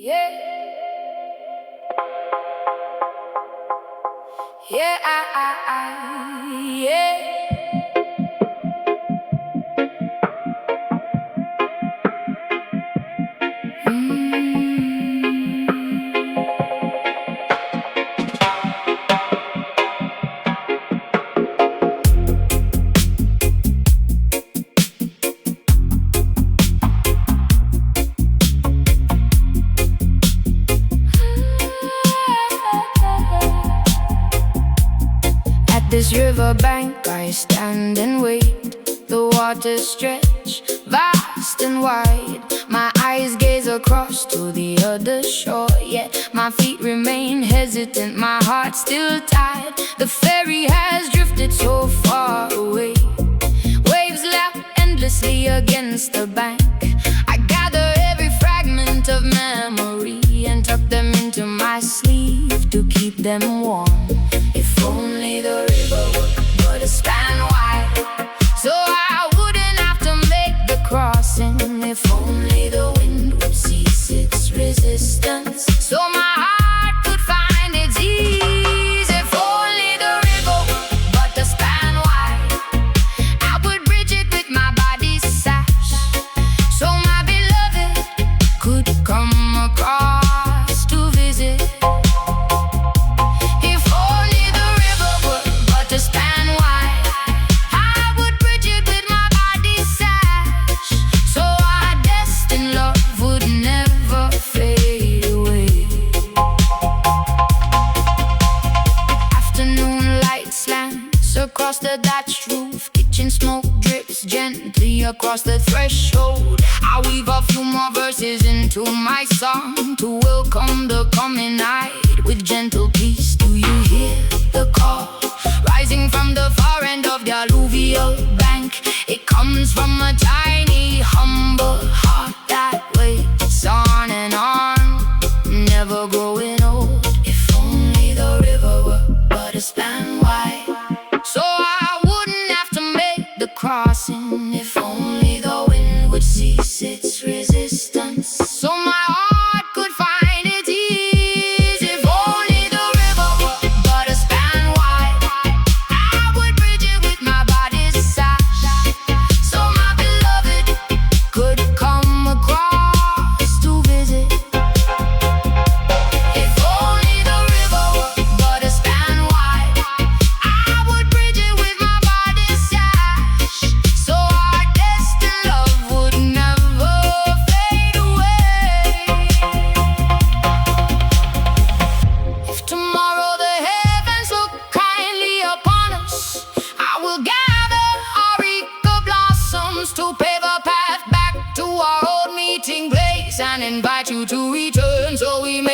Yeah, yeah, yeah. At this riverbank I stand and wait. The waters stretch vast and wide. My eyes gaze across to the other shore, yet my feet remain hesitant, my heart still tied. The ferry has drifted so far away. Waves lap endlessly against the bank. I gather every fragment of memory and tuck them into my sleeve to keep them warm. If only the river were but a span wide, so I wouldn't have to make the crossing. If only the wind would cease its resistance, so my heart could find its ease. If only the river were but a span wide, I would bridge it with my body's sash, so my beloved could come across to visit. If only the river were but a span wide, I would bridge it with my body's sash, so our destined love would never fade away. Afternoon light slants across the thatched roof. Kitchen smoke drips gently across the threshold. I weave a few more verses into my song to welcome the coming night with gentle peace. Do you hear the call rising from the far end of the alluvial bank? It comes from a tiny, humble heart that waits on and on, never growing old. If only the river were but a span wide, so I wouldn't have to make the crossing. If only the wind would cease its resistance, so my heart could find its ease. If only the river were but a span wide, I would bridge it with my body's sash, so my beloved could come across to visit. If only the river were but a span wide, I would bridge it with my body's sash, so our destined love would never fade away. If tomorrow the heavens look kindly upon us, I will gather areca blossoms to pave a path back to our old meeting place and invite you to return, so we may